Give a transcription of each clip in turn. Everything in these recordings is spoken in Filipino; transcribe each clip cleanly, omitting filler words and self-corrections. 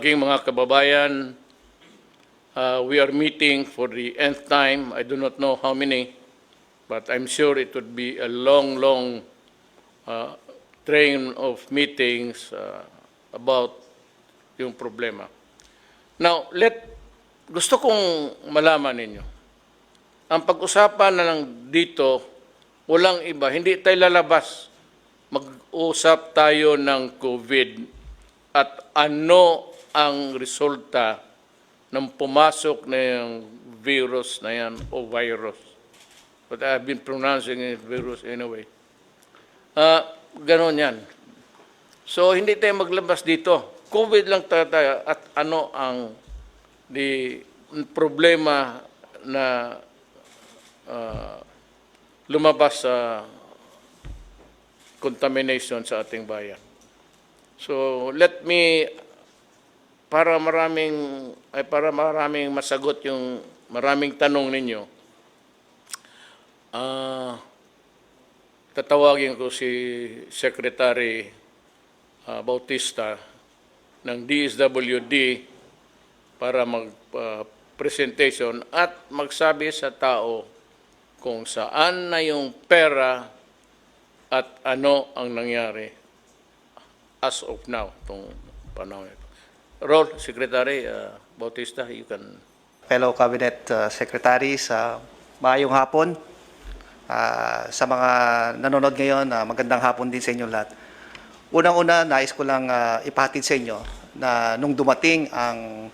aking mga kababayan, we are meeting for the nth time. I do not know how many, but I'm sure it would be a long, long train of meetings about yung problema. Now, gusto kong malaman ninyo, ang pag-usapan na lang dito, walang iba, hindi tayo lalabas. Mag-usap tayo ng COVID at ano ang resulta ng pumasok na yung virus na yan o virus. But I've been pronouncing it virus anyway. Ganon yan. So, hindi tayo maglabas dito. COVID lang tayo at ano ang problema na lumabas sa contamination sa ating bayan. So let me, para maraming masagot yung maraming tanong ninyo, tatawagin ko si Secretary Bautista ng DSWD para mag-presentation at magsabi sa tao kung saan na yung pera at ano ang nangyari as of now, itong panahon ito. Secretary Bautista, you can... Fellow Cabinet Secretaries, maayong hapon. Sa mga nanonood ngayon, magandang hapon din sa inyo lahat. Unang-una, nais ko lang ipahatid sa inyo na nung dumating ang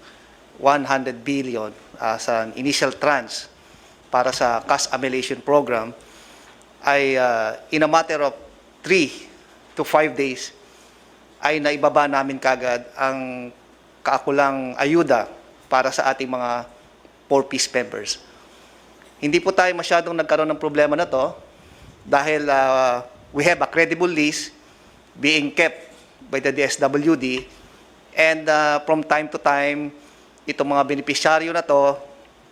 100 billion sa initial tranche para sa cash annihilation program, ay in a matter of 3 to 5 days, ay naibaba namin kagad ang kaakulang ayuda para sa ating mga 4-piece members. Hindi po tayo masyadong nagkaroon ng problema na to dahil we have a credible list being kept by the DSWD, and from time to time, itong mga beneficiaryo na to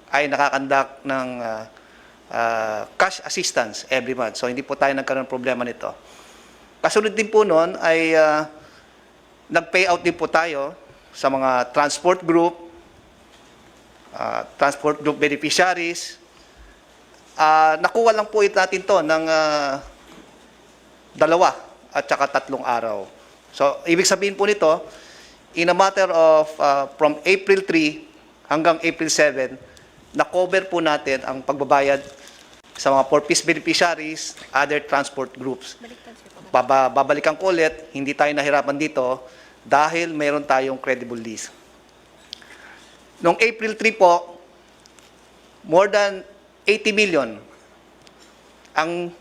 ay nakakandak ng cash assistance every month. So hindi po tayo nagkaroon ng problema nito. Kasunod din po noon ay nag-payout din po tayo sa mga transport group beneficiaries. Nakuha lang po natin to ng 2 at saka 3 araw. So ibig sabihin po nito, in a matter of from April 3 hanggang April 7, na-cover po natin ang pagbabayad sa mga 4-piece beneficiaries, other transport groups. Babalikan ko ulit, hindi tayo nahirapan dito dahil mayroon tayong credible list. Noong April 3 po, more than 80 million ang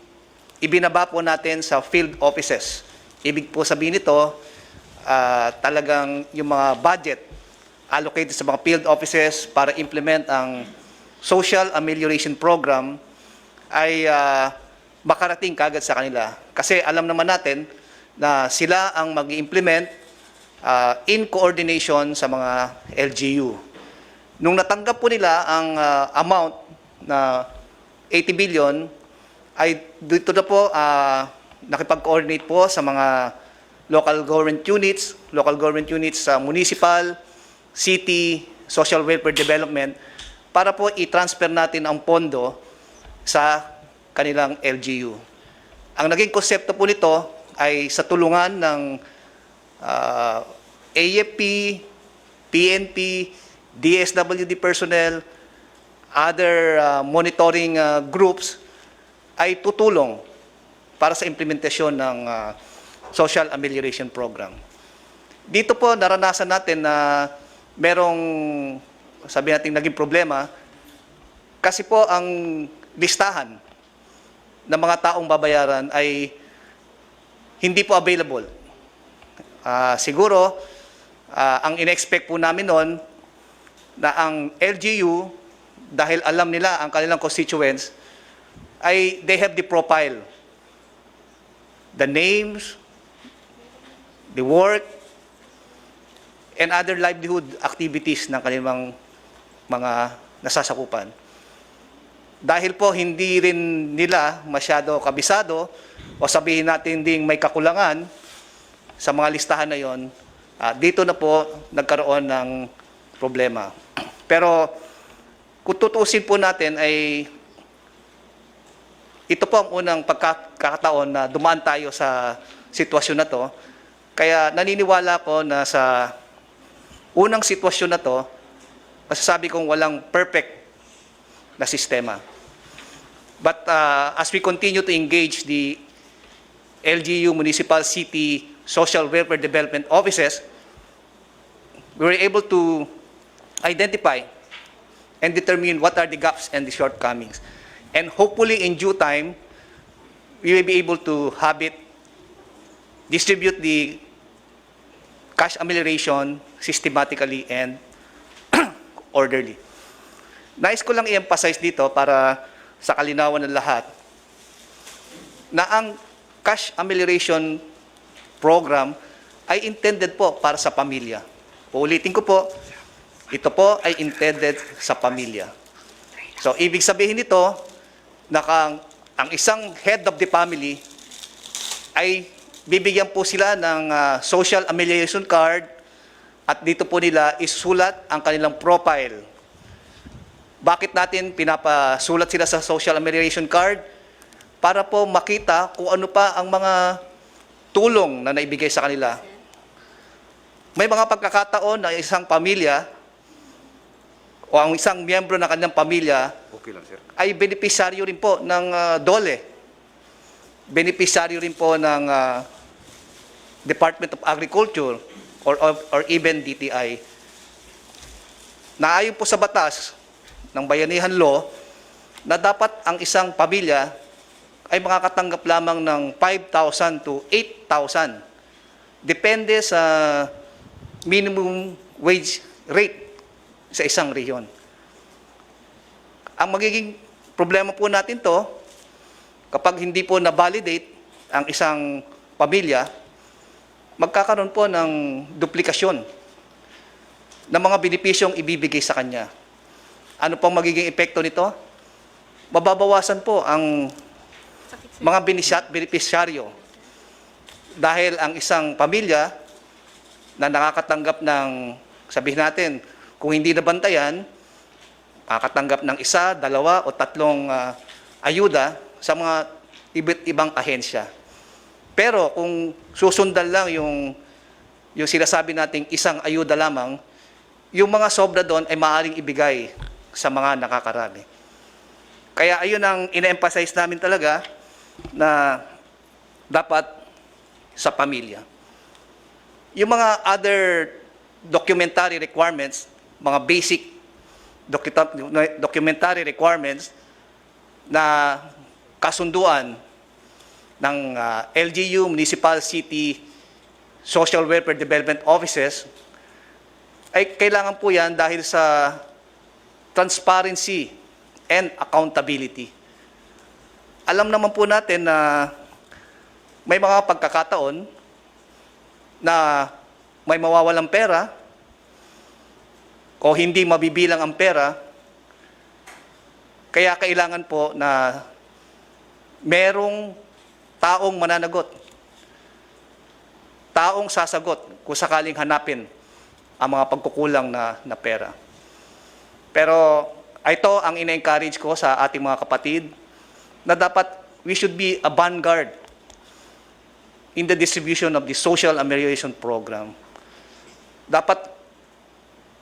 ibinaba po natin sa field offices. Ibig po sabihin nito, talagang yung mga budget allocated sa mga field offices para implement ang social amelioration program ay makarating kagad sa kanila. Kasi alam naman natin na sila ang mag-implement in coordination sa mga LGU. Nung natanggap po nila ang amount na 80 billion, ay dito na po nakipag-coordinate po sa mga local government units sa municipal, city, social welfare development, para po i-transfer natin ang pondo sa kanilang LGU. Ang naging konsepto po nito ay sa tulungan ng AFP, PNP, DSWD personnel, other monitoring groups ay tutulong para sa implementasyon ng social amelioration program. Dito po naranasan natin na merong, sabi natin, naging problema kasi po ang listahan ng mga taong babayaran ay hindi po available. Siguro, ang in-expect po namin noon na ang LGU, dahil alam nila ang kanilang constituents, ay they have the profile, the names, the work, and other livelihood activities ng kanilang mga nasasakupan. Dahil po hindi rin nila masyado kabisado o sabihin natin ding may kakulangan sa mga listahan na yon, Dito na po nagkaroon ng problema. Pero kung tutuusin po natin ay ito po ang unang pagkakataon na dumaan tayo sa sitwasyon na to. Kaya naniniwala ko na sa unang sitwasyon na to, masasabi kong walang perfect na sistema. But as we continue to engage the LGU Municipal City Social Welfare Development Offices, we were able to identify and determine what are the gaps and the shortcomings. And hopefully in due time, we will be able to have it distribute the cash amelioration systematically and orderly. Nais ko lang i-emphasize dito para sa kalinawan ng lahat na ang cash amelioration program ay intended po para sa pamilya. Uulitin ko po, ito po ay intended sa pamilya. So, ibig sabihin nito na ang isang head of the family ay bibigyan po sila ng social amelioration card at dito po nila isulat ang kanilang profile. Bakit natin pinapasulat sila sa social amelioration card? Para po makita kung ano pa ang mga tulong na naibigay sa kanila. May mga pagkakataon na isang pamilya o ang isang miyembro ng kanilang pamilya ay benepisaryo rin po ng DOLE. Benepisaryo rin po ng Department of Agriculture or even DTI. Naayon po sa batas ng Bayanihan Law na dapat ang isang pamilya ay makakatanggap lamang ng 5,000 to 8,000. Depende sa minimum wage rate sa isang rehiyon. Ang magiging problema po natin to, kapag hindi po na-validate ang isang pamilya, magkakaroon po ng duplikasyon ng mga benepisyong ibibigay sa kanya. Ano pong magiging epekto nito? Mababawasan po ang mga benepisyaryo dahil ang isang pamilya na nakakatanggap ng, sabihin natin, kung hindi nabantayan, makakatanggap ng 1, 2 o 3 ayuda sa mga iba't ibang ahensya. Pero kung susundan lang yung sinasabi nating isang ayuda lamang, yung mga sobra doon ay maaaring ibigay sa mga nakakarami. Kaya ayun ang ina-emphasize namin talaga na dapat sa pamilya. Yung mga other documentary requirements, mga basic documentary requirements na kasunduan ng LGU, Municipal City Social Welfare Development Offices, ay kailangan po yan dahil sa transparency and accountability. Alam naman po natin na may mga pagkakataon na may mawawalang pera o hindi mabibilang ang pera, kaya kailangan po na merong taong mananagot, taong sasagot kung sakaling hanapin ang mga pagkukulang na pera. Pero ito ang ina-encourage ko sa ating mga kapatid na dapat we should be a vanguard in the distribution of the social amelioration program. Dapat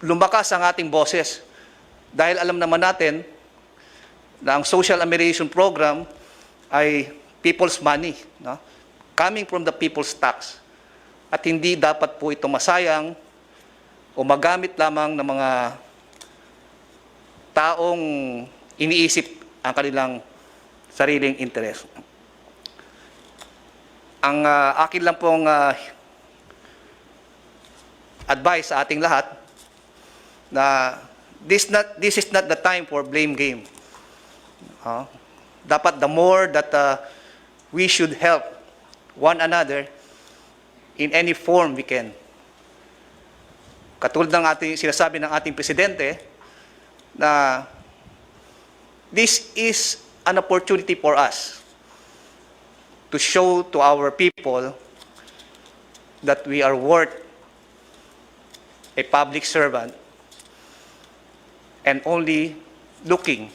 lumakas ang ating boses dahil alam naman natin na ang social amelioration program ay people's money, no? Coming from the people's tax. At hindi dapat po ito masayang o magamit lamang ng mga taong iniisip ang kanilang sariling interes. Ang akin lang pong advice sa ating lahat na this is not the time for blame game. Dapat the more that we should help one another in any form we can. Katulad ng ating sinasabi ng ating presidente na this is an opportunity for us to show to our people that we are worth a public servant and only looking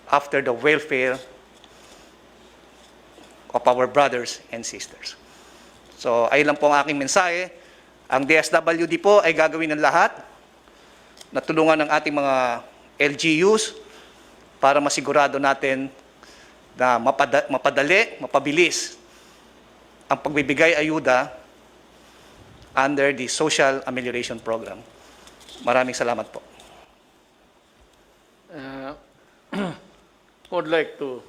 after the welfare of our brothers and sisters. So, ayun lang po ang aking mensahe. Ang DSWD po ay gagawin ng lahat na tulungan ng ating mga LGUs para masigurado natin na mapadali, mapabilis ang pagbibigay ayuda under the Social Amelioration Program. Maraming salamat po. Would like to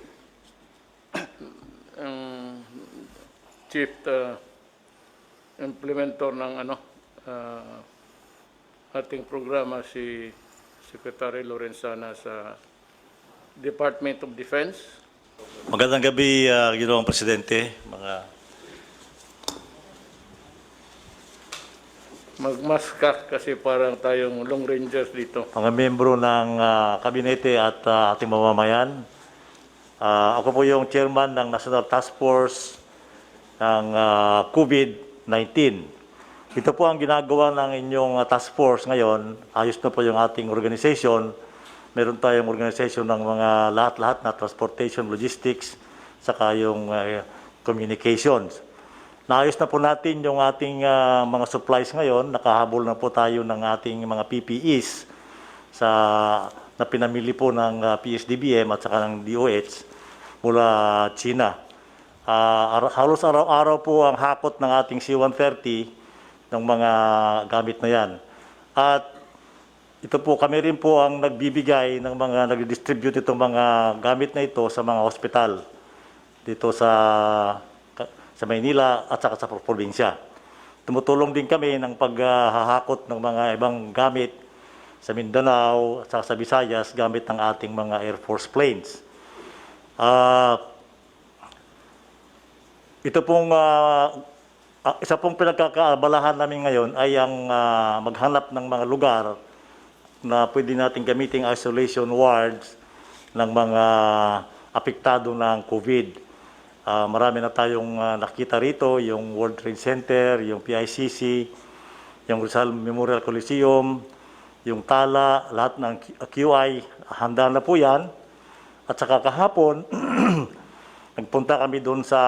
chief implementor ng ating programa si Secretary Lorenzana sa Department of Defense. Magandang gabi, Ginoong Presidente, mga Magmaska kasi parang tayong long rangers dito. mga membro ng kabinete at ating mamamayan. Ako po yung chairman ng National Task Force ng COVID-19. Ito po ang ginagawa ng inyong task force ngayon. Ayos na po yung ating organization. Meron tayong organization ng mga lahat-lahat na transportation, logistics, saka yung communications. Naayos na po natin yung ating mga supplies ngayon. Nakahabol na po tayo ng ating mga PPEs na pinamili po ng PSDBM at saka ng DOH mula China. Halos araw-araw po ang hakot ng ating C-130 ng mga gamit na yan. At ito po, kami rin po ang nagbibigay ng mga nag-distribute itong mga gamit na ito sa mga hospital dito sa Maynila at saka sa probinsya. Tumutulong din kami ng paghahakot ng mga ibang gamit sa Mindanao at saka sa Visayas gamit ng ating mga Air Force planes. Ito pong isa pong pinagkakaabalahan namin ngayon ay ang maghanap ng mga lugar na pwede natin gamiting isolation wards ng mga apektado ng COVID. Marami na tayong nakita rito, yung World Trade Center, yung PICC, yung Rizal Memorial Coliseum, yung Tala, lahat ng QI, handa na po yan. At saka kahapon, nagpunta kami doon sa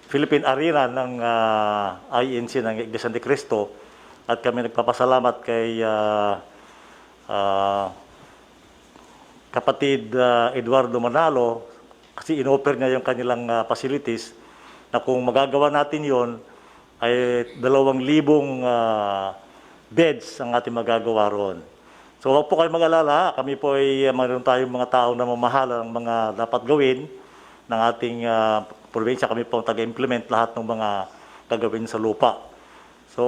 Philippine Arena ng INC ng Iglesia ni Cristo at kami nagpapasalamat kay kapatid Eduardo Manalo kasi inoffer niya yung kanilang facilities na kung magagawa natin yon ay 2,000 beds ang ating magagawa roon. So huwag po kayo mag-alala, kami po ay mayroon tayong mga tao na mamahala ng mga dapat gawin ng ating probinsya. Kami po ang taga-implement lahat ng mga gagawin sa lupa. So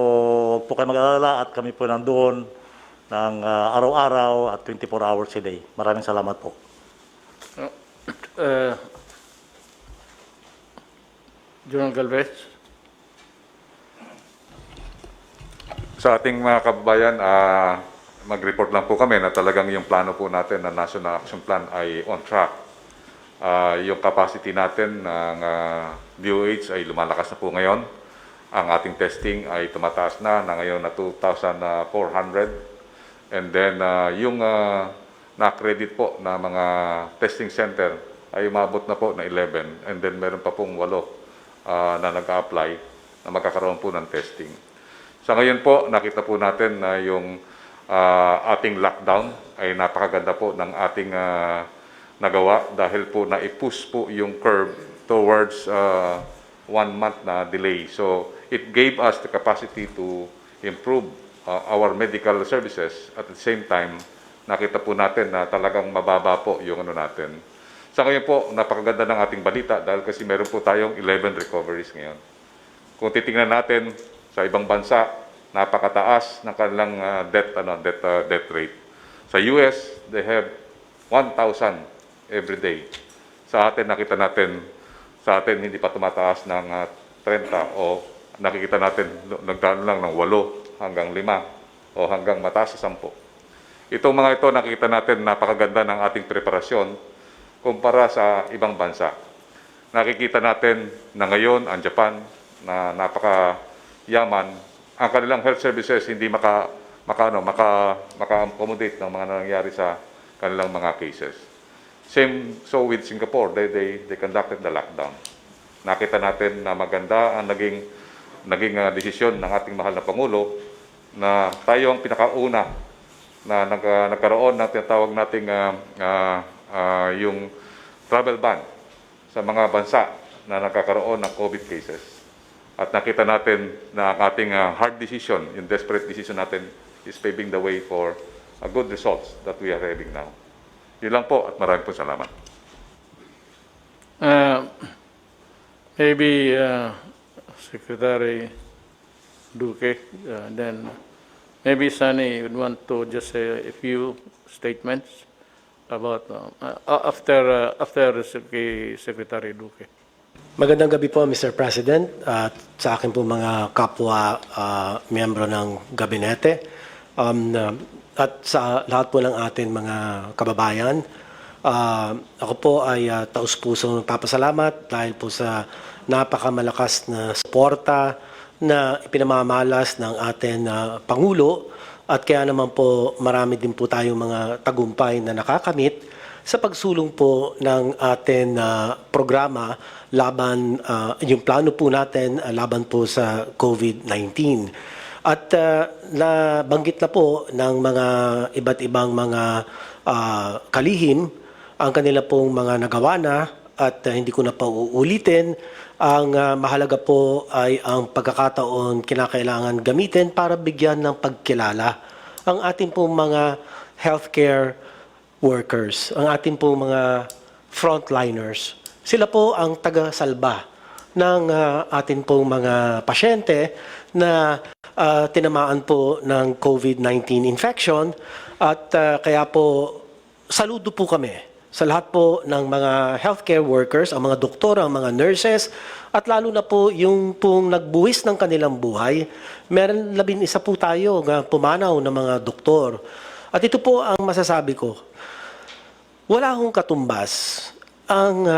huwag po kayo mag-alala at kami po nandoon ng araw-araw at 24 hours a day. Maraming salamat po. General Galvez. Sa ating mga kababayan, mag-report lang po kami na talagang yung plano po natin na National Action Plan ay on track. Yung capacity natin ng DOH ay lumalakas na po ngayon. Ang ating testing ay tumataas na ngayon na 2,400. And then yung na-credit po na mga testing center ay umabot na po na 11. And then meron pa pong 8 na nag-a-apply na magkakaroon po ng testing. Sa ngayon po, nakita po natin na yung ating lockdown ay napakaganda po ng ating nagawa dahil po na-push po yung curve towards 1 month na delay. So it gave us the capacity to improve our medical services. At the same time, nakita po natin na talagang mababa po yung natin. Sa ngayon po, napakaganda ng ating balita dahil kasi meron po tayong 11 recoveries ngayon. Kung titingnan natin sa ibang bansa, napakataas ng kanilang death rate. Sa US, they have 1,000 every day. Sa atin, nakita natin, sa atin hindi pa tumataas ng 30 o nakikita natin nagdaan lang ng 8 hanggang 5 o hanggang mataas sa 10. Itong mga ito, nakikita natin napakaganda ng ating preparasyon kumpara sa ibang bansa. Nakikita natin na ngayon ang Japan na napakayaman ang kanilang health services hindi maka-accommodate ng mga nangyayari sa kanilang mga cases. Same so with Singapore, they conducted the lockdown. Nakita natin na maganda ang naging desisyon ng ating mahal na Pangulo na tayo ang pinakauna na nagkaroon ng tinatawag nating yung travel ban sa mga bansa na nagkakaroon ng COVID cases. At nakita natin na ang ating hard decision, yung desperate decision natin is paving the way for good results that we are having now. Yun lang po at maraming po salamat. Maybe Secretary Duque, then maybe Sunny would want to just say a few statements about after Secretary Duque. Magandang gabi po, Mr. President, at sa akin po mga kapwa miyembro ng gabinete. At sa lahat po ng ating mga kababayan, ako po ay taus-pusong nagpapasalamat dahil po sa napakamalakas na suporta na ipinamamalas ng ating Pangulo, at kaya naman po marami din po tayong mga tagumpay na nakakamit sa pagsulong po ng ating programa laban, yung plano po natin laban po sa COVID-19. At nabanggit na po ng mga iba't ibang mga kalihim ang kanila pong mga nagawa na, at hindi ko na pa uulitin. Ang mahalaga po ay ang pagkakataon kinakailangan gamitin para bigyan ng pagkilala ang ating pong mga healthcare workers, ang ating pong mga frontliners. Sila po ang taga-salba ng ating pong mga pasyente na tinamaan po ng COVID-19 infection, at kaya po saludo po kami sa lahat po ng mga healthcare workers, ang mga doktor, ang mga nurses, at lalo na po yung pong nagbuwis ng kanilang buhay. Meron 11 po tayo na pumanaw ng mga doktor. At ito po ang masasabi ko, wala akong katumbas ang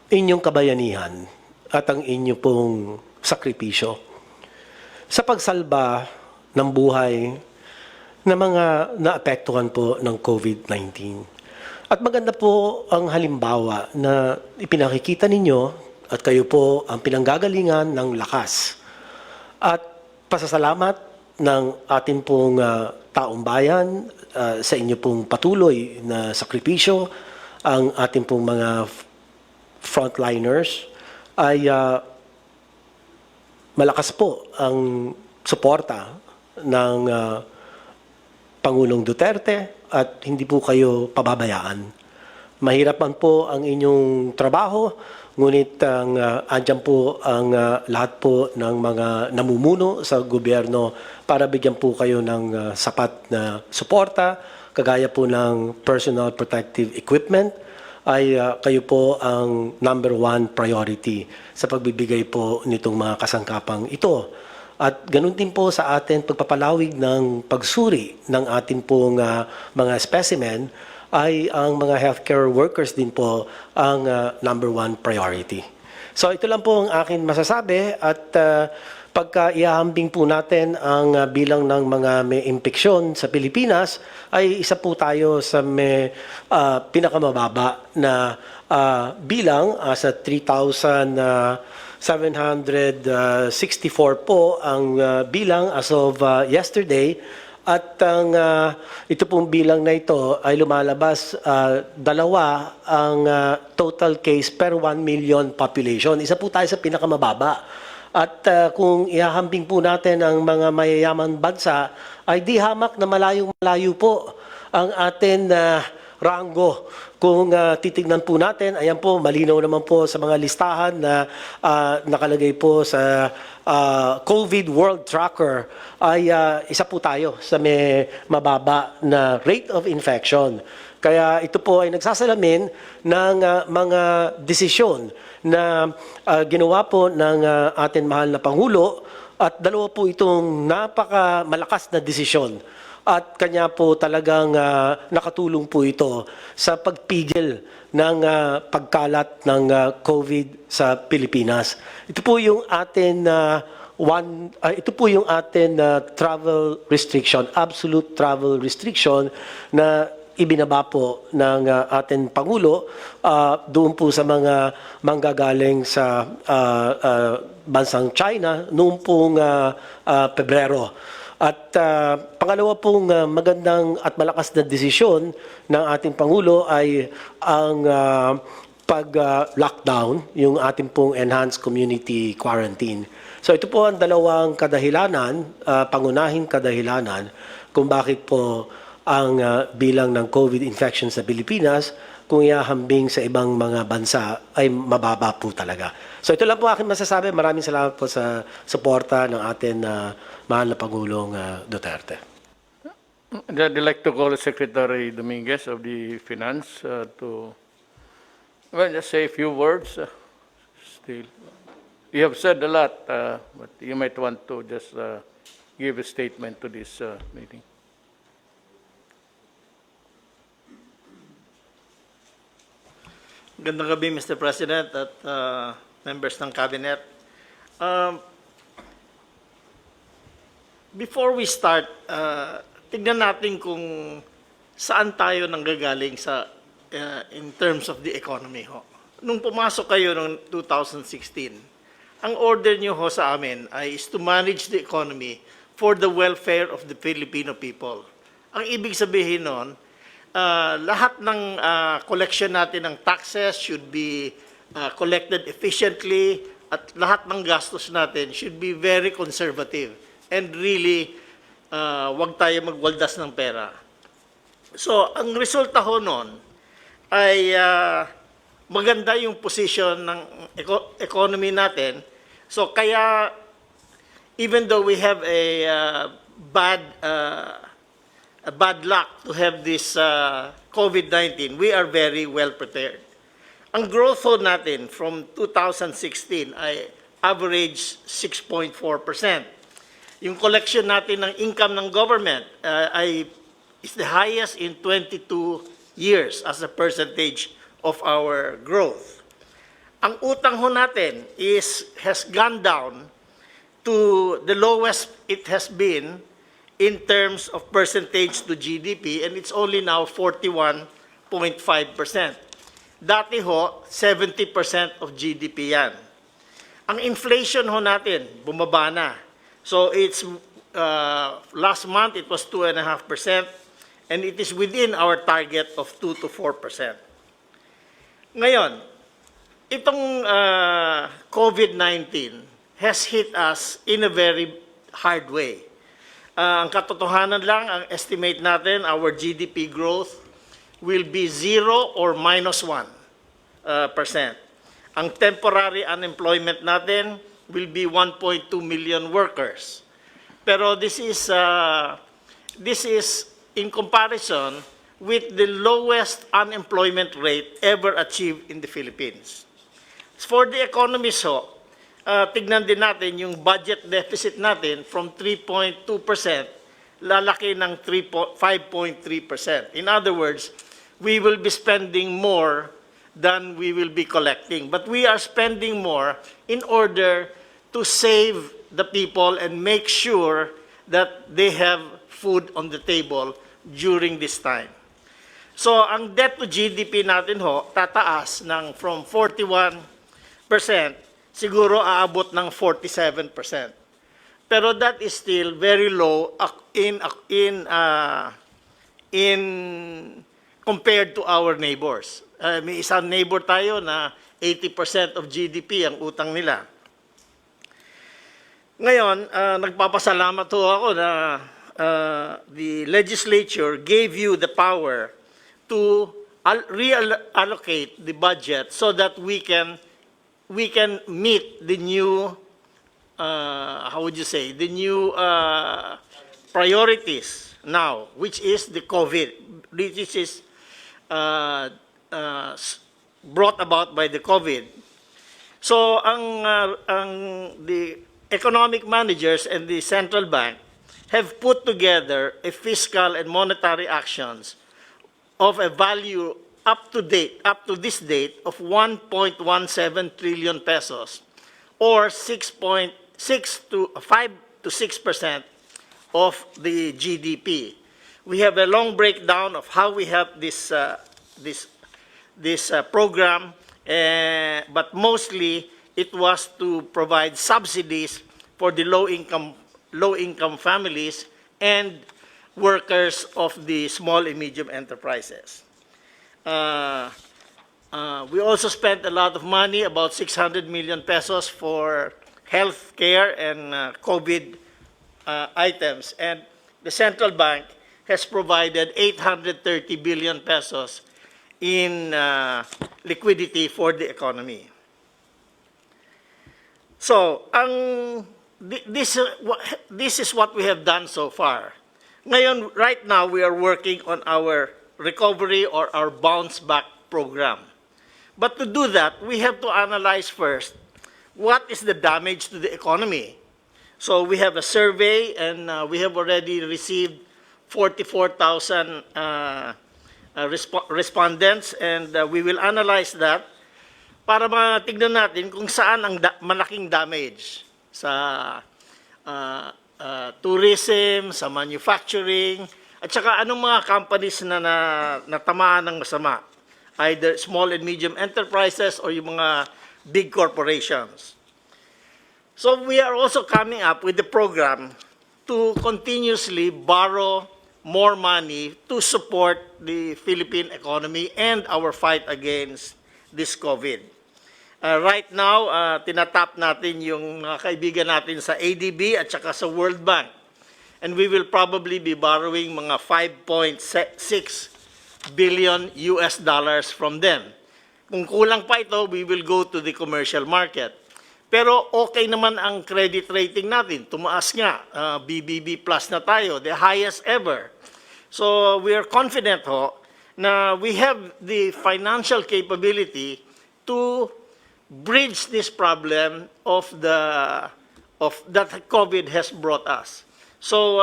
inyong kabayanihan at ang inyong pong sakripisyo sa pagsalba ng buhay ng mga naapektuhan po ng COVID-19. At maganda po ang halimbawa na ipinakikita ninyo at kayo po ang pinanggagalingan ng lakas. At pasasalamat ng ating pong taong bayan sa inyo pong patuloy na sakripisyo, ang ating pong mga frontliners ay malakas po ang suporta ng Pangulong Duterte, at hindi po kayo pababayaan. Mahirap man po ang inyong trabaho, ngunit andyan po ang lahat po ng mga namumuno sa gobyerno para bigyan po kayo ng sapat na suporta, kagaya po ng personal protective equipment, ay kayo po ang #1 priority sa pagbibigay po nitong mga kasangkapang ito. At ganun din po sa atin pagpapalawig ng pagsuri ng ating pong mga specimen, ay ang mga healthcare workers din po ang #1 priority. So ito lang po ang akin masasabi, at pagka ihahambing po natin ang bilang ng mga may impeksyon sa Pilipinas, ay isa po tayo sa may pinakamababa na bilang sa 3,764 po ang bilang as of yesterday. At ang ito pong bilang na ito ay lumalabas, dalawa ang total case per 1 million population. Isa po tayo sa pinakamababa. At kung ihahambing po natin ang mga mayayaman bansa, ay di hamak na malayong-malayo po ang atin ranggo. Kung titignan po natin, ayan po, malinaw naman po sa mga listahan na nakalagay po sa COVID World Tracker, ay isa po tayo sa may mababa na rate of infection. Kaya ito po ay nagsasalamin ng mga desisyon na ginawa po ng ating mahal na Pangulo, at dalawa po itong napakamalakas na desisyon. At kanya po talagang nakatulong po ito sa pagpigil ng pagkalat ng COVID sa Pilipinas. Ito po yung atin ito po yung atin na travel restriction, absolute travel restriction na ibinaba po ng ating Pangulo doon po sa mga manggagaling sa bansang China noong pong Pebrero. At pangalawa pong magandang at malakas na desisyon ng ating Pangulo ay ang pag-lockdown, yung ating pong enhanced community quarantine. So ito po ang dalawang kadahilanan, pangunahing kadahilanan kung bakit po ang bilang ng COVID infection sa Pilipinas kung ihahambing sa ibang mga bansa ay mababa po talaga. So ito lang po aking masasabi. Maraming salamat po sa suporta ng ating mahal na Pangulong Duterte. I'd like to call Secretary Dominguez of the Finance to just say a few words. Still, you have said a lot, but you might want to just give a statement to this meeting. Gandang gabi, Mr. President at members ng Cabinet. Before we start, tignan natin kung saan tayo nanggagaling sa in terms of the economy ho. Nung pumasok kayo noong 2016, ang order niyo ho sa amin ay is to manage the economy for the welfare of the Filipino people. Ang ibig sabihin noon, lahat ng collection natin ng taxes should be collected efficiently at lahat ng gastos natin should be very conservative and really wag tayo magwaldas ng pera. So, ang resulta ho noon ay maganda yung position ng economy natin. So, kaya even though we have a bad luck to have this COVID-19, we are very well prepared. Ang growth ho natin from 2016 ay average 6.4%. Yung collection natin ng income ng government is the highest in 22 years as a percentage of our growth. Ang utang ho natin has gone down to the lowest it has been in terms of percentage to GDP, and it's only now 41.5%. Dati ho, 70% of GDP yan. Ang inflation ho natin, bumaba na. So it's, last month it was 2.5%, and it is within our target of 2 to 4%. Ngayon, itong COVID-19 has hit us in a very hard way. Ang katotohanan lang, ang estimate natin, our GDP growth will be 0 or -1%. Ang temporary unemployment natin will be 1.2 million workers. Pero this is in comparison with the lowest unemployment rate ever achieved in the Philippines. For the economies ho, tignan din natin yung budget deficit natin from 3.2%, lalaki ng 5.3%. In other words, we will be spending more than we will be collecting. But we are spending more in order to save the people and make sure that they have food on the table during this time. So, ang debt to GDP natin ho, tataas from 41%, siguro aabot ng 47%. Pero that is still very low in compared to our neighbors. May isang neighbor tayo na 80% of GDP ang utang nila. Ngayon, nagpapasalamat ho ako na the legislature gave you the power to reallocate the budget so that we can meet the new, how would you say, the new priorities now, which is the COVID, which is brought about by the COVID. So, the economic managers and the central bank have put together a fiscal and monetary actions of a value up to this date of 1.17 trillion pesos or 6.8% to 6% of the GDP. We have a long breakdown of how we have this program, but mostly it was to provide subsidies for the low-income families and workers of the small and medium enterprises. We also spent a lot of money, about 600 million pesos for health care and COVID items. And the central bank has provided 830 billion pesos in liquidity for the economy. So, this is what we have done so far. Ngayon, right now, we are working on our recovery or our bounce back program. But to do that, we have to analyze first what is the damage to the economy. So we have a survey, and we have already received 44,000 respondents, and we will analyze that para matignan natin kung saan ang malaking damage sa tourism, sa manufacturing, at saka anong mga companies na natamaan ng masama, either small and medium enterprises or yung mga big corporations. So we are also coming up with the program to continuously borrow more money to support the Philippine economy and our fight against this COVID. Right now, tinatap natin yung mga kaibigan natin sa ADB at saka sa World Bank. And we will probably be borrowing mga 5.6 billion US dollars from them. Kung kulang pa ito, we will go to the commercial market. Pero okay naman ang credit rating natin. Tumaas nga, BBB plus na tayo, the highest ever. So we are confident na we have the financial capability to bridge this problem of that COVID has brought us. So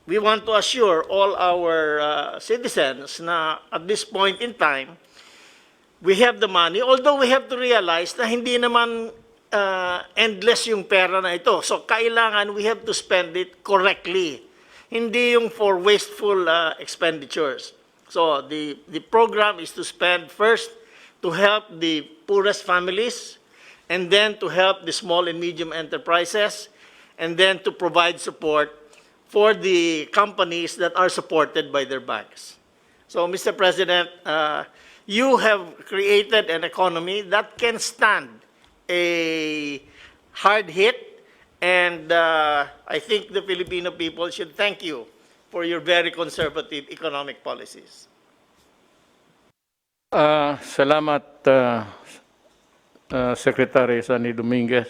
we want to assure all our citizens na at this point in time, we have the money, although we have to realize na hindi naman endless yung pera na ito. So kailangan we have to spend it correctly. Hindi yung for wasteful expenditures. So the program is to spend first to help the poorest families, and then to help the small and medium enterprises, and then to provide support for the companies that are supported by their banks. So, Mr. President, you have created an economy that can stand a hard hit, and I think the Filipino people should thank you for your very conservative economic policies. Salamat, Secretary Sunny Dominguez.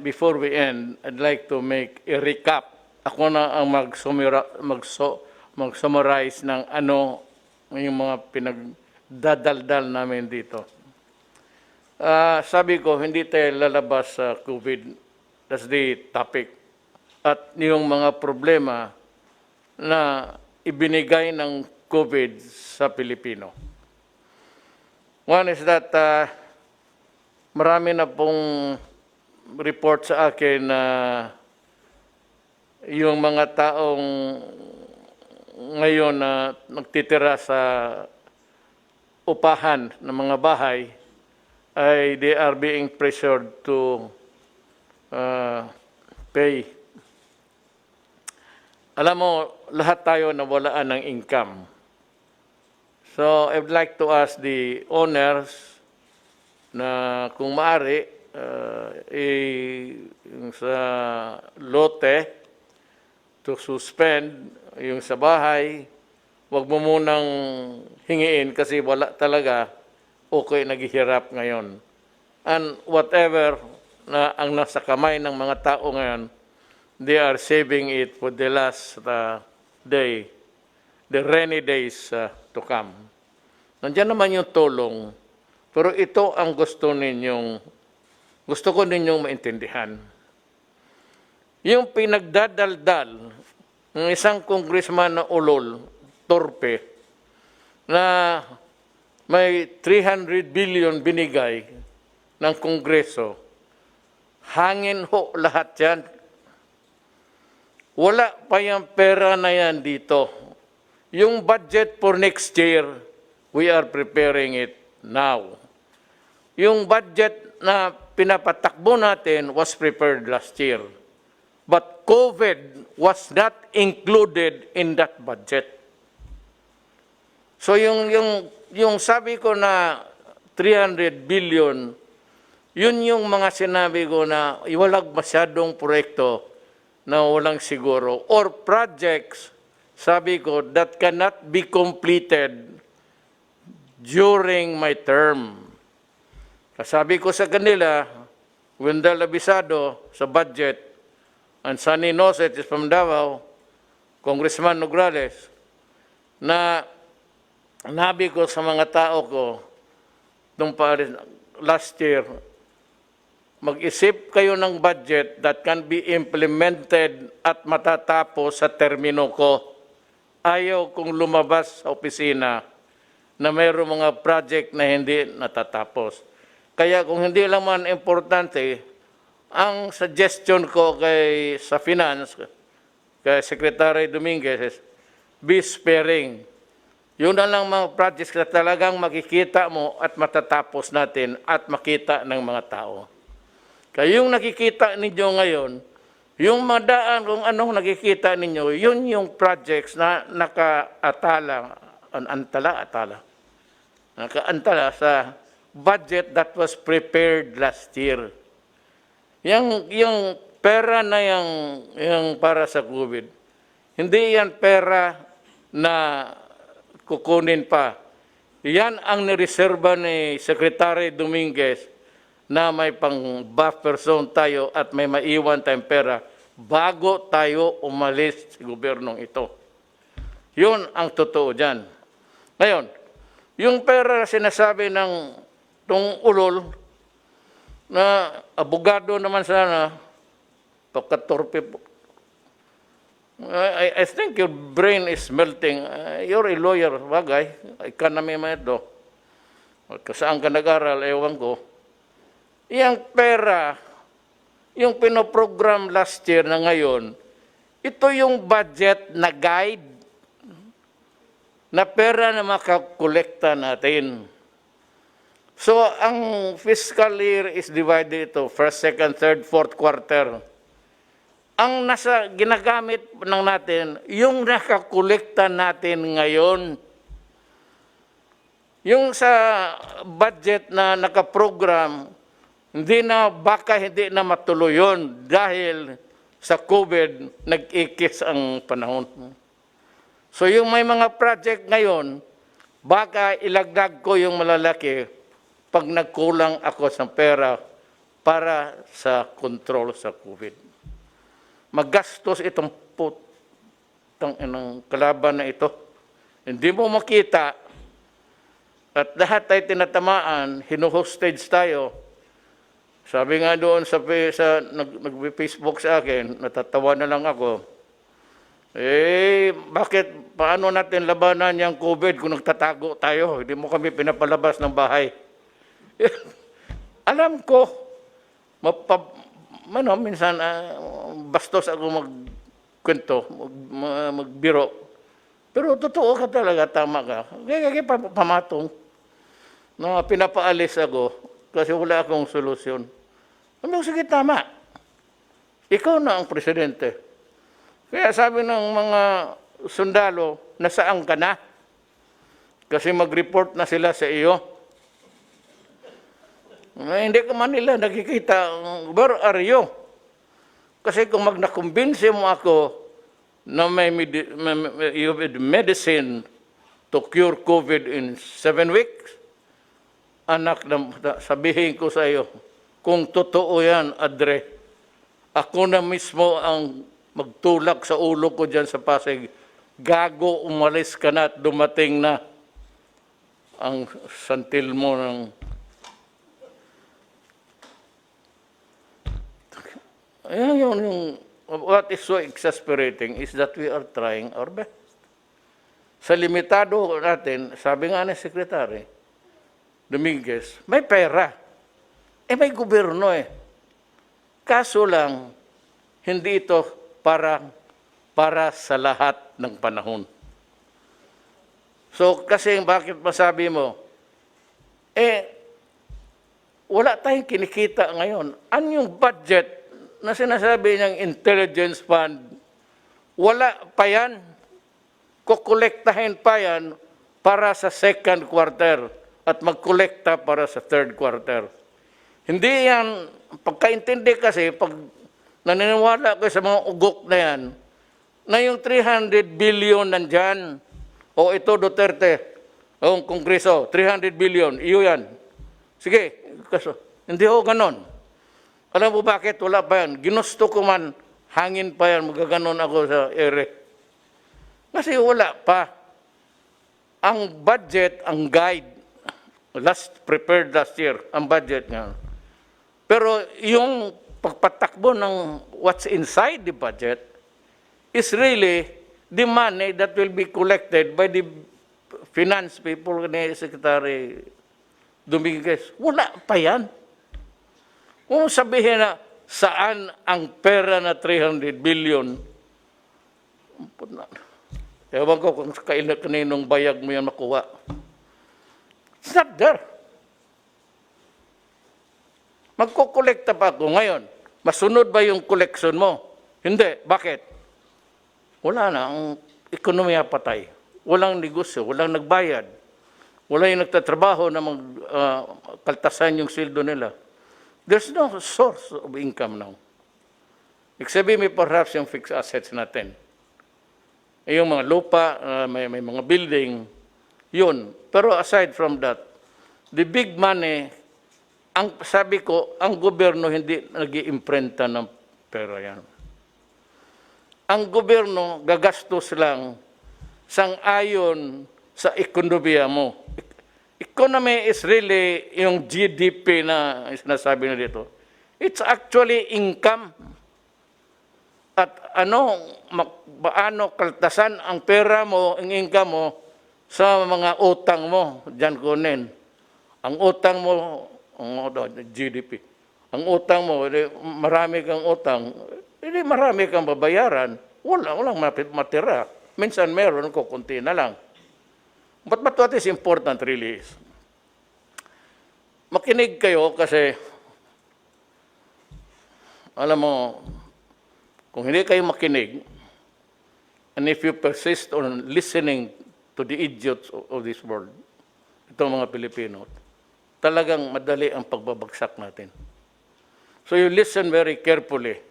Before we end, I'd like to make a recap. Ako na ang mag-summarize ng ano yung mga pinagdadaldal namin dito. Sabi ko, hindi tayo lalabas sa COVID. That's the topic. At yung mga problema na ibinigay ng COVID sa Pilipino. One is that marami na pong report sa akin na yung mga taong ngayon na nagtitira sa upahan ng mga bahay ay they are being pressured to pay. Alam mo, lahat tayo nawalaan ng income. So, I would like to ask the owners na kung maaari, yung sa lote, to suspend yung sa bahay, wag mo munang hingiin kasi wala talaga, okay, naghihirap ngayon. And whatever na ang nasa kamay ng mga tao ngayon, they are saving it for the last day, the rainy days to come. Nandiyan naman yung tulong, pero ito ang gusto ko ninyong maintindihan. Yung pinagdadaldal ng isang congressman na ulol, torpe, na may 300 billion binigay ng Kongreso, hangin ho lahat yan. Wala pa yung pera na yan dito. Yung budget for next year, we are preparing it now. Yung budget na pinapatakbo natin was prepared last year. But COVID was not included in that budget. So yung sabi ko na 300 billion, yun yung mga sinabi ko na walang masyadong proyekto na walang siguro. Or projects, sabi ko, that cannot be completed during my term. Sabi ko sa kanila, Wendell Abisado sa budget, and Sonny Noset is from Davao, Congressman Nograles, na nabi ko sa mga tao ko, last year, mag-isip kayo ng budget that can be implemented at matatapos sa termino ko. Ayaw kong lumabas sa opisina na mayroong mga project na hindi natatapos. Kaya kung hindi lang man importante, ang suggestion ko sa Finance, kay Secretary Dominguez, is be sparing. Yun na lang mga projects na talagang makikita mo at matatapos natin at makita ng mga tao. Kaya yung nakikita ninyo ngayon, yung madaan kung anong nakikita ninyo, yun yung projects na nakaantala sa budget that was prepared last year. Yung pera na yung para sa COVID, hindi yan pera na kukunin pa. Yan ang nireserba ni Secretary Dominguez na may pang buffer zone tayo at may maiwan tayong pera bago tayo umalis sa gobyernong ito. Yun ang totoo dyan. Ngayon, yung pera na sinasabi ng tong ulol, na abogado naman sana, pagkatorpe po. I think your brain is melting. You're a lawyer, bagay. Economy man ito. Saan ka nag-aral, ewan ko. Yang pera, yung pinoprogram last year na ngayon, ito yung budget na guide na pera na makakolekta natin. So, ang fiscal year is divided ito, first, second, third, fourth quarter. Ang ginagamit ng natin, yung nakakolekta natin ngayon. Yung sa budget na nakaprogram, hindi na matuloy yun dahil sa COVID, nag-ikis ang panahon. So yung may mga project ngayon, baka ilagdag ko yung malalaki pag nagkulang ako sa pera para sa control sa COVID. Magastos itong kalaban na ito. Hindi mo makita at lahat ay tinatamaan, hinuhostage tayo. Sabi nga doon nag-Facebook sa akin, natatawa na lang ako. Paano natin labanan yung COVID kung nagtatago tayo? Hindi mo kami pinapalabas ng bahay. Alam ko, minsan bastos ako magkwento, magbiro. Pero totoo ka talaga, tama ka. Kaya pamatong na pinapaalis ako. Kasi wala akong solusyon. Sige, tama. Ikaw na ang presidente. Kaya sabi ng mga sundalo, nasaan ka na? Kasi mag-report na sila sa iyo. Hindi ka man nila nakikita, where are you? Kasi kung nakumbinsi mo ako na you have medicine to cure COVID in 7 weeks, anak, sabihin ko sa iyo, kung totoo yan, Adre, ako na mismo ang magtulak sa ulo ko dyan sa Pasig, gago, umalis ka na at dumating na ang santil mo ng... What is so exasperating is that we are trying our best. Sa limitado natin, sabi nga ni Secretary Dominguez, may pera. may gobyerno eh. Kaso lang, hindi ito para sa lahat ng panahon. So, kasi bakit masabi mo, wala tayong kinikita ngayon. Ano yung budget na sinasabi niyang intelligence fund? Wala pa yan. Kukolektahin pa yan para sa second quarter at magkolekta para sa third quarter. Hindi yan, pagkaintindi kasi, pag naniniwala ko sa mga ugok na yan, na yung 300 billion nandyan, o ito Duterte, o Kongreso, 300 billion, iyo yan. Sige, kaso, hindi ho ganon. Alam mo bakit? Wala pa yan. Ginusto ko man, hangin pa yan, magaganon ako sa ere. Kasi wala pa. Ang budget, ang guide, prepared last year, ang budget nga. Pero yung pagpatakbo ng what's inside the budget is really the money that will be collected by the finance people ni Secretary Dominguez. Wala pa yan. Kung sabihin na saan ang pera na 300 billion, ewan ko kung kaninong bayag mo yan makuha. It's not there. Magkukolekta pa ako ngayon. Masunod ba yung collection mo? Hindi. Bakit? Wala na. Ang ekonomiya patay. Walang negosyo. Walang nagbayad. Wala yung nagtatrabaho na kaltasan yung sildo nila. There's no source of income now. Except may perhaps yung fixed assets natin. Yung mga lupa, may mga building, yun. Pero aside from that, the big money, ang sabi ko, ang gobyerno hindi nag-iimprenta ng pera yan. Ang gobyerno gagastos lang sang-ayon sa ekonomiya mo. Economy is really yung GDP na sinasabi na dito. It's actually income. At paano kaltasan ang pera mo, ang income mo, sa mga utang mo, dyan kunin. Ang utang mo, GDP. Ang utang mo, marami kang utang, hindi marami kang babayaran, walang matira. Minsan meron, kukunti na lang. But what is important really is, makinig kayo kasi, alam mo, kung hindi kayo makinig, and if you persist on listening to the idiots of this world, itong mga Pilipino, talagang madali ang pagbabagsak natin. So you listen very carefully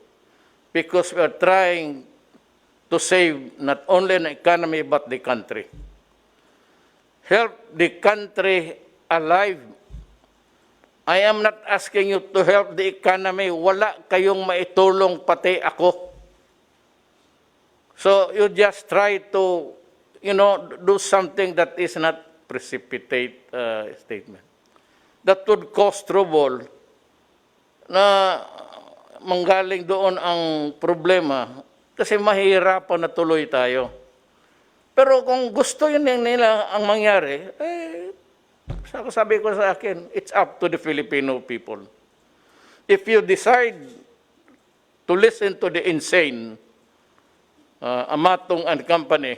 because we are trying to save not only an economy but the country. Help the country alive. I am not asking you to help the economy. Wala kayong maitulong pati ako. So you just try to, do something that is not precipitate statement. That would cause trouble na manggaling doon ang problema kasi mahihirapan na tuloy tayo. Pero kung gusto yun nila ang mangyari, sabi ko sa akin, it's up to the Filipino people. If you decide to listen to the insane, Amatong and company,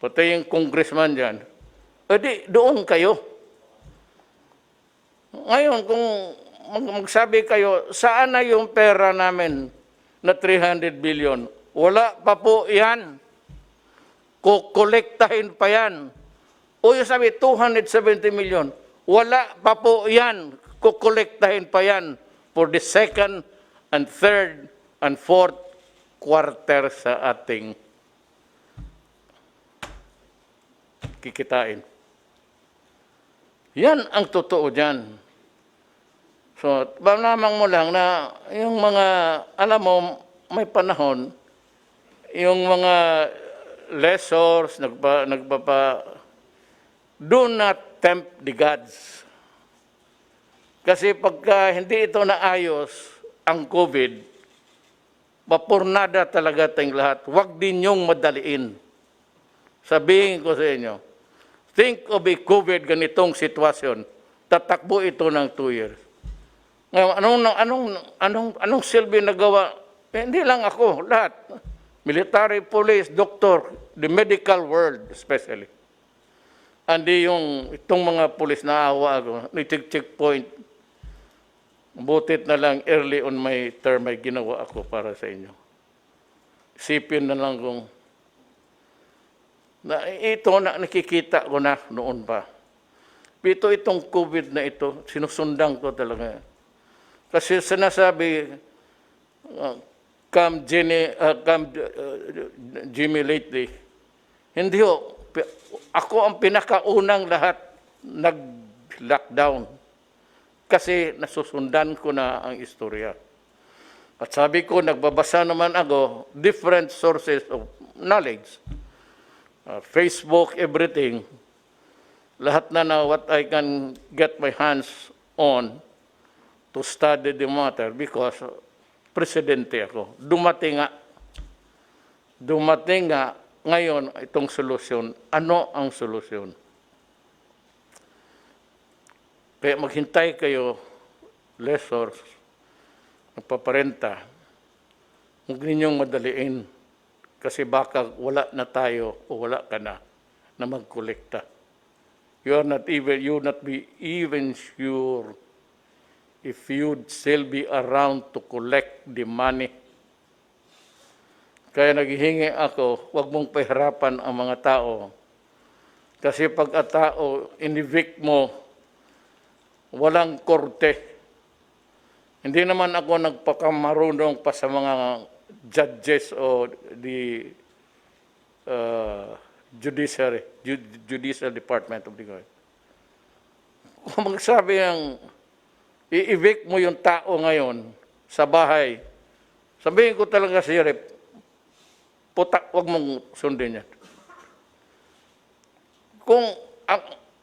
pati yung congressman dyan, edi doon kayo. Ngayon, kung magsabi kayo, saan na yung pera namin na 300 billion? Wala pa po yan. Kukolektahin pa yan. O yung sabi, 270 million. Wala pa po yan. Kukolektahin pa yan for the second and third and fourth quarter sa ating kikitain. Yan ang totoo dyan. So, lamang mo lang na yung mga, alam mo, may panahon, yung mga lessors, do not tempt the gods. Kasi pagka hindi ito naayos, ang COVID, mapurnada talaga tayong lahat. Huwag din niyong madaliin. Sabihin ko sa inyo, think of a COVID ganitong sitwasyon, tatakbo ito ng 2 years. Ngayon, anong silbi nagawa? Hindi lang ako, lahat. Military, police, doctor, the medical world especially. Andi itong mga police na awa ako, checkpoint. Butit na lang early on my term ay ginawa ako para sa inyo. Isipin na lang kung nakikita ko na noon pa. Itong COVID na ito, sinusundan ko talaga. Kasi sinasabi, come Jimmy lately, hindi ho, ako ang pinakaunang lahat nag-lockdown. Kasi nasusundan ko na ang istorya. At sabi ko, nagbabasa naman ako, different sources of knowledge. Facebook, everything. Lahat na what I can get my hands on to study the matter because presidente ako. Dumating nga ngayon itong solusyon. Ano ang solusyon? Kaya maghintay kayo, lessors, magpaparenta. Huwag ninyong madaliin kasi baka wala na tayo o wala ka na magkolekta. You not be even sure if you'd still be around to collect the money. Kaya naghihingi ako, huwag mong pahirapan ang mga tao. Kasi pag ang tao, in-evict mo, walang korte. Hindi naman ako nagpakamarunong pa sa mga judges o the judicial department of the government. Kung magsabi ng i-evict mo yung tao ngayon sa bahay, sabihin ko talaga si Rep, huwag mong sundin yan. Kung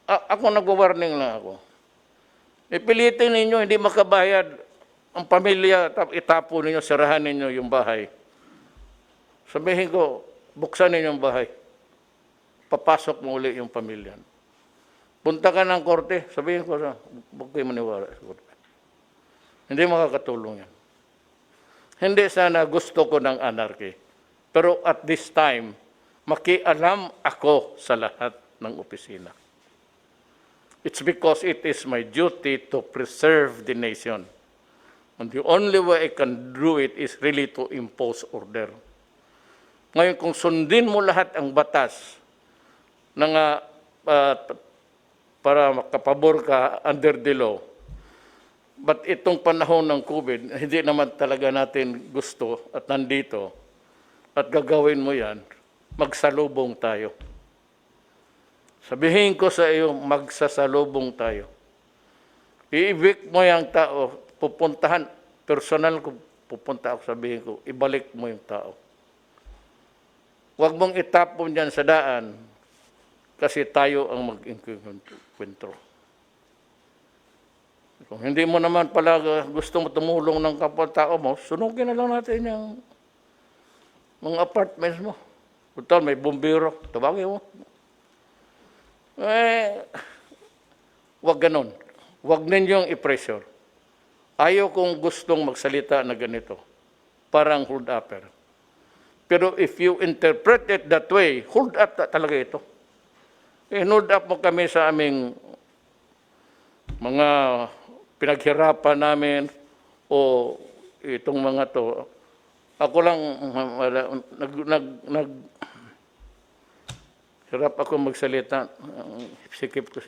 ako nag-warning lang ako, ipilitin ninyo, hindi makabayad ang pamilya, itapo ninyo, sirahan ninyo yung bahay. Sabihin ko, buksan ninyo yung bahay. Papasok mo uli yung pamilya. Punta ka ng korte, sabihin ko, huwag kayo maniwala sa korte. Hindi makakatulong yan. Hindi sana gusto ko ng anarchy. Pero at this time, makialam ako sa lahat ng opisina. It's because it is my duty to preserve the nation. And the only way I can do it is really to impose order. Ngayon, kung sundin mo lahat ang batas para makapabor ka under the law, but itong panahon ng COVID, hindi naman talaga natin gusto at nandito, at gagawin mo yan, magsalubong tayo. Sabihin ko sa iyo, magsasalubong tayo. I-evict mo yung tao, pupuntahan, personal ko, pupunta ako, sabihin ko, ibalik mo yung tao. Huwag mong itapon yan sa daan, kasi tayo ang mag-inkwentro. Kung hindi mo naman pala gusto mo tumulong ng kapwa-tao mo, sunugin na lang natin yung mga apartments mo. Total, may bumbiro, tawagin mo. Huwag ganon. Huwag ninyong i-pressure. Ayaw kong gustong magsalita na ganito. Parang hold-upper. Pero if you interpret it that way, hold up talaga ito. Hold up mo kami sa aming mga pinaghirapan namin o itong mga to. Ako lang, hirap ako magsalita. Sikip ko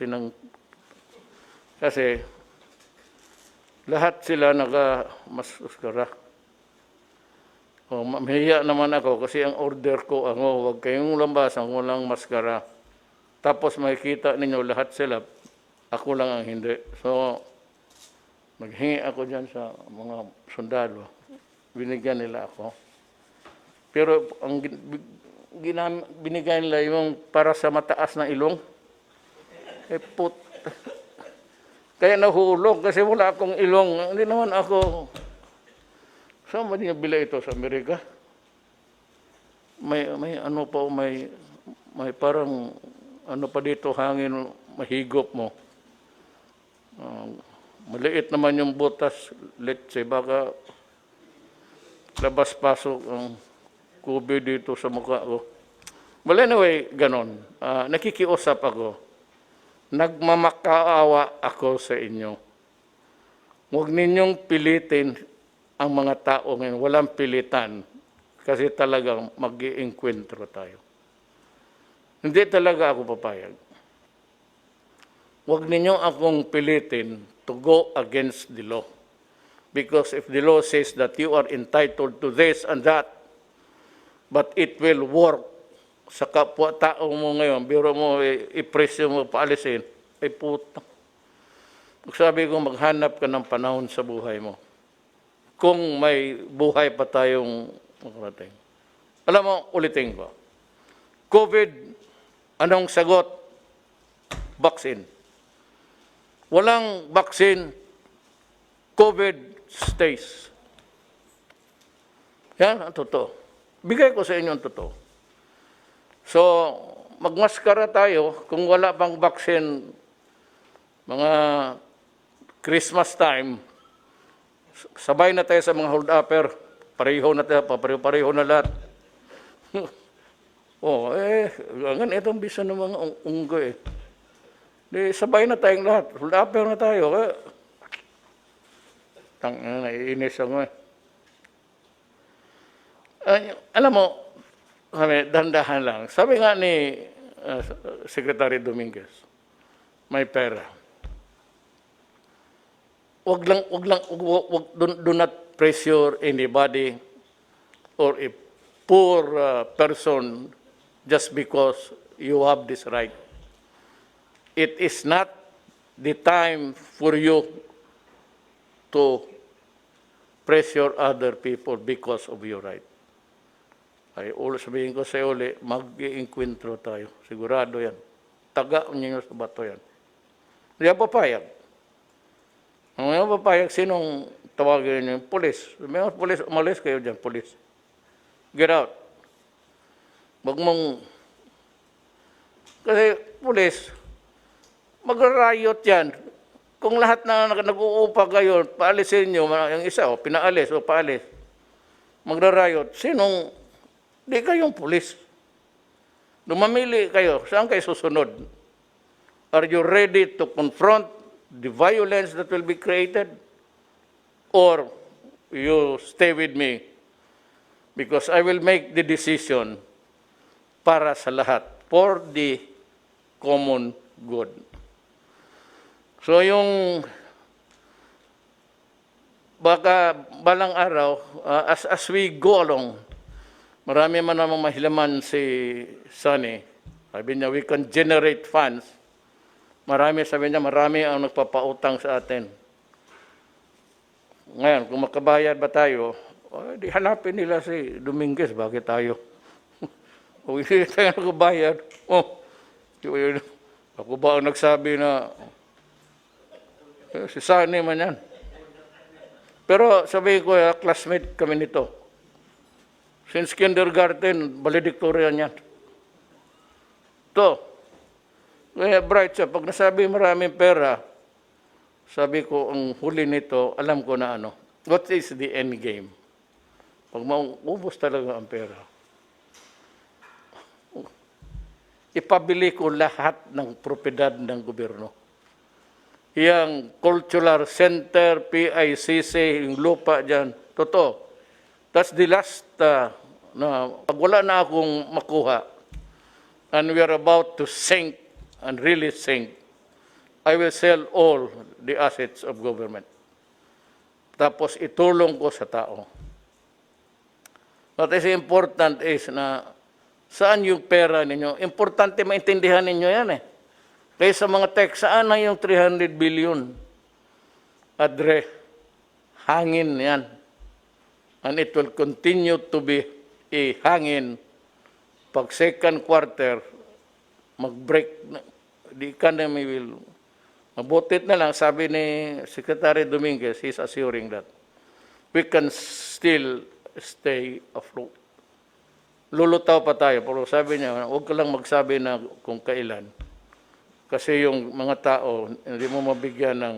kasi lahat sila naka-maskara. Mahiya naman ako kasi ang order ko, huwag kayong lambas, ang walang maskara. Tapos makikita ninyo lahat sila, ako lang ang hindi. So, naghingi ako dyan sa mga sundalo. Binigyan nila ako. Pero ang binigay nila yung para sa mataas na ilong. Kaya nahulog kasi wala akong ilong. Hindi naman ako. Saan ba niya bila ito sa Amerika? May ano pa, may parang ano pa dito hangin mahigop mo. maliit naman yung butas, let's say, baka labas-pasok ang COVID dito sa mukha ko. Well, anyway, ganon. Nakikiusap ako. Nagmamakaawa ako sa inyo. Huwag ninyong pilitin ang mga tao ngayon. Walang pilitan. Kasi talagang mag-iinkwentro tayo. Hindi talaga ako papayag. Huwag ninyo akong pilitin to go against the law. Because if the law says that you are entitled to this and that, but it will work sa kapwa-tao mo ngayon, biro mo, ipresyo mo, paalisin, ay puta. Sabi ko, maghanap ka ng panahon sa buhay mo. Kung may buhay pa tayong makarating. Alam mo, ulitin ko. COVID, anong sagot? Vaccine. Walang vaccine, COVID stays. Yan ang totoo. Bigay ko sa inyo ang totoo. So, magmaskara tayo kung wala pang vaccine, mga Christmas time, sabay na tayo sa mga hold-upper, pareho na tayo, pareho na lahat. Ganitong bisa ng mga unggoy. Di, sabay na tayong lahat, hold-upper na tayo. Naiinis ako alam mo, dandahan lang. Sabi nga ni Secretary Dominguez, may pera. Wag do not pressure anybody or a poor person just because you have this right. It is not the time for you to pressure other people because of your right. Ay, sabihin ko sa iyo ulit, mag-iinkwentro tayo. Sigurado yan. Taga niyo sa bato yan. Hindi ako papayag. Hindi ako papayag, sinong tawagin niyo? Police. May mga police, umalis kayo dyan, police. Get out. Wag mong... Kasi police, mag-riot yan. Kung lahat na nag-uupa kayo, paalisin nyo, yung isa, pinaalis o paalis, magra-riot, sinong... Di kayong pulis. Lumamili kayo. Saan kayo susunod? Are you ready to confront the violence that will be created? Or you stay with me? Because I will make the decision para sa lahat. For the common good. So yung baka balang araw, as we go along, marami man namang mahilaman si Sonny. Sabi niya, we can generate funds. Sabi niya, marami ang nagpapautang sa atin. Ngayon, kung makabayad ba tayo, di hanapin nila si Dominguez, bakit tayo? Kung hindi tayo nakabayad, ako ba ang nagsabi na si Sonny man yan. Pero sabi ko, classmate kami nito. Since kindergarten, valedictorian yan. Kaya bright siya. Pag nasabi maraming pera, sabi ko, ang huli nito, alam ko na ano. What is the end game? Pag maubos talaga ang pera, ipabili ko lahat ng propiedad ng gobyerno. Yang cultural center, PICC, yung lupa dyan, totoo. That's the last, na pag wala na akong makuha, and we are about to sink, and really sink, I will sell all the assets of government. Tapos itulong ko sa tao. What is important is na saan yung pera ninyo? Importante maintindihan ninyo yan eh. Kaya sa mga text, saan na yung 300 billion? Adre, hangin yan. And it will continue to be a hangin. Pag second quarter, mag-break, the economy will, mabutit na lang, sabi ni Secretary Dominguez, he's assuring that we can still stay afloat. Lulutaw pa tayo, pero sabi niya, huwag ka lang magsabi na kung kailan. Kasi yung mga tao, hindi mo mabigyan ng